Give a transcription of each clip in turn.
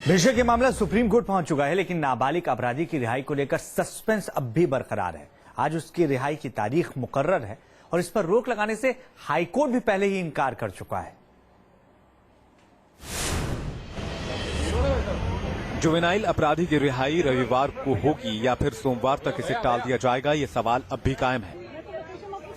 बेशक ये मामला सुप्रीम कोर्ट पहुंच चुका है, लेकिन नाबालिग अपराधी की रिहाई को लेकर सस्पेंस अब भी बरकरार है। आज उसकी रिहाई की तारीख मुकर्रर है और इस पर रोक लगाने से हाईकोर्ट भी पहले ही इनकार कर चुका है। जुवेनाइल अपराधी की रिहाई रविवार को होगी या फिर सोमवार तक इसे टाल दिया जाएगा, ये सवाल अब भी कायम है।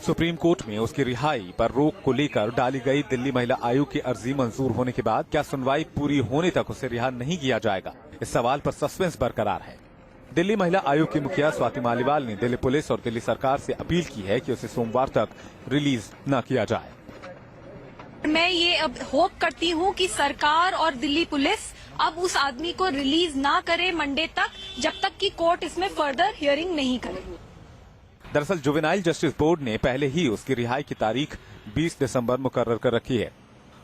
सुप्रीम कोर्ट में उसकी रिहाई पर रोक को लेकर डाली गई दिल्ली महिला आयोग की अर्जी मंजूर होने के बाद क्या सुनवाई पूरी होने तक उसे रिहा नहीं किया जाएगा, इस सवाल पर सस्पेंस बरकरार है। दिल्ली महिला आयोग की मुखिया स्वाति मालीवाल ने दिल्ली पुलिस और दिल्ली सरकार से अपील की है कि उसे सोमवार तक रिलीज न किया जाए। मैं ये अब होप करती हूँ कि सरकार और दिल्ली पुलिस अब उस आदमी को रिलीज ना करे मंडे तक, जब तक कि कोर्ट इसमें फर्दर हियरिंग नहीं करे। दरअसल जुवेनाइल जस्टिस बोर्ड ने पहले ही उसकी रिहाई की तारीख 20 दिसंबर मुकर्रर कर रखी है।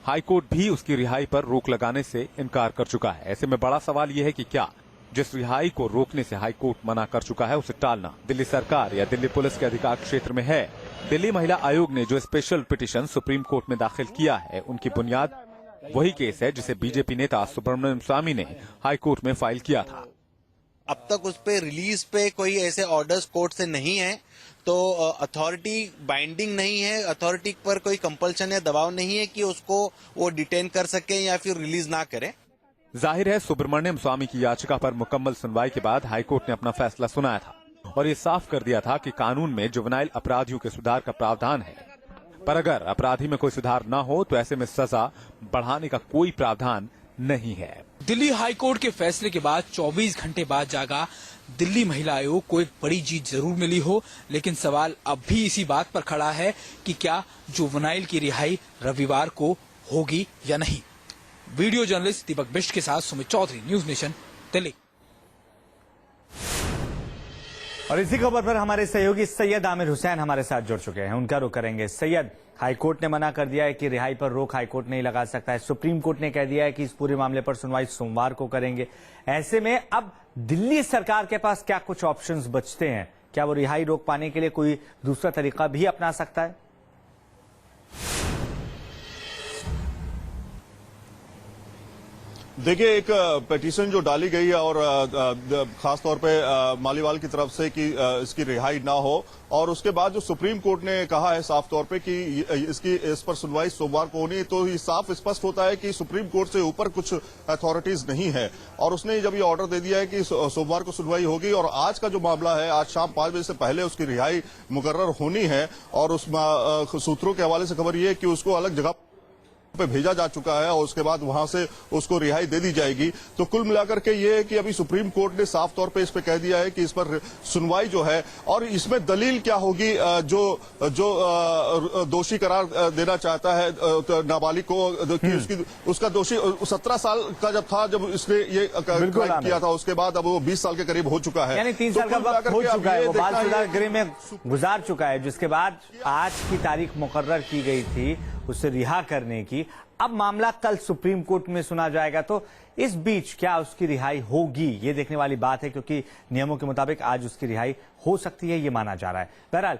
हाईकोर्ट भी उसकी रिहाई पर रोक लगाने से इनकार कर चुका है। ऐसे में बड़ा सवाल यह है कि क्या जिस रिहाई को रोकने से हाईकोर्ट मना कर चुका है उसे टालना दिल्ली सरकार या दिल्ली पुलिस के अधिकार क्षेत्र में है। दिल्ली महिला आयोग ने जो स्पेशल पिटीशन सुप्रीम कोर्ट में दाखिल किया है, उनकी बुनियाद वही केस है जिसे बीजेपी नेता सुब्रमण्यम स्वामी ने हाईकोर्ट में फाइल किया था। अब तक उस पे रिलीज पे कोई ऐसे ऑर्डर्स कोर्ट से नहीं है, तो अथॉरिटी बाइंडिंग नहीं है, अथॉरिटी पर कोई कंपल्शन या दबाव नहीं है कि उसको वो डिटेन कर सके या फिर रिलीज ना करे। जाहिर है सुब्रमण्यम स्वामी की याचिका पर मुकम्मल सुनवाई के बाद हाईकोर्ट ने अपना फैसला सुनाया था और ये साफ कर दिया था कि कानून में जुवेनाइल अपराधियों के सुधार का प्रावधान है, पर अगर अपराधी में कोई सुधार न हो तो ऐसे में सजा बढ़ाने का कोई प्रावधान नहीं है। दिल्ली हाईकोर्ट के फैसले के बाद 24 घंटे बाद जागा दिल्ली महिला आयोग को एक बड़ी जीत जरूर मिली हो, लेकिन सवाल अब भी इसी बात पर खड़ा है कि क्या जुवेनाइल की रिहाई रविवार को होगी या नहीं। वीडियो जर्नलिस्ट दीपक बिष्ट के साथ सुमित चौधरी, न्यूज नेशन, दिल्ली। और इसी खबर पर हमारे सहयोगी सैयद आमिर हुसैन हमारे साथ जुड़ चुके हैं, उनका रुख करेंगे। सैयद, हाईकोर्ट ने मना कर दिया है कि रिहाई पर रोक हाईकोर्ट नहीं लगा सकता है। सुप्रीम कोर्ट ने कह दिया है कि इस पूरे मामले पर सुनवाई सोमवार को करेंगे। ऐसे में अब दिल्ली सरकार के पास क्या कुछ ऑप्शंस बचते हैं? क्या वो रिहाई रोक पाने के लिए कोई दूसरा तरीका भी अपना सकता है? देखिए, एक पिटीशन जो डाली गई है और खास तौर पे मालीवाल की तरफ से कि इसकी रिहाई ना हो, और उसके बाद जो सुप्रीम कोर्ट ने कहा है साफ तौर पे कि इस पर सुनवाई सोमवार को होनी, तो ये साफ स्पष्ट होता है कि सुप्रीम कोर्ट से ऊपर कुछ अथॉरिटीज नहीं है। और उसने जब ये ऑर्डर दे दिया है कि सोमवार को सुनवाई होगी और आज का जो मामला है, आज शाम 5 बजे से पहले उसकी रिहाई मुकर्रर होनी है, और उस सूत्रों के हवाले से खबर ये है कि उसको अलग जगह पे भेजा जा चुका है और उसके बाद वहां से उसको रिहाई दे दी जाएगी। तो कुल मिलाकर के ये है कि अभी सुप्रीम कोर्ट ने साफ तौर पे इस पे कह दिया है कि इस पर सुनवाई जो है, और इसमें दलील क्या होगी, जो दोषी करार देना चाहता है नाबालिग को कि उसका दोषी 17 साल का जब था जब इसने ये क्राइम किया था, उसके बाद अब वो 20 साल के करीब हो चुका है, यानी 3 साल का वक्त हो चुका है, वो बाल सुधार गृह में गुजार चुका है, जिसके बाद आज की तारीख मुकर्रर की गई थी उसे रिहा करने की। अब मामला कल सुप्रीम कोर्ट में सुना जाएगा, तो इस बीच क्या उसकी रिहाई होगी, ये देखने वाली बात है, क्योंकि नियमों के मुताबिक आज उसकी रिहाई हो सकती है, ये माना जा रहा है। बहरहाल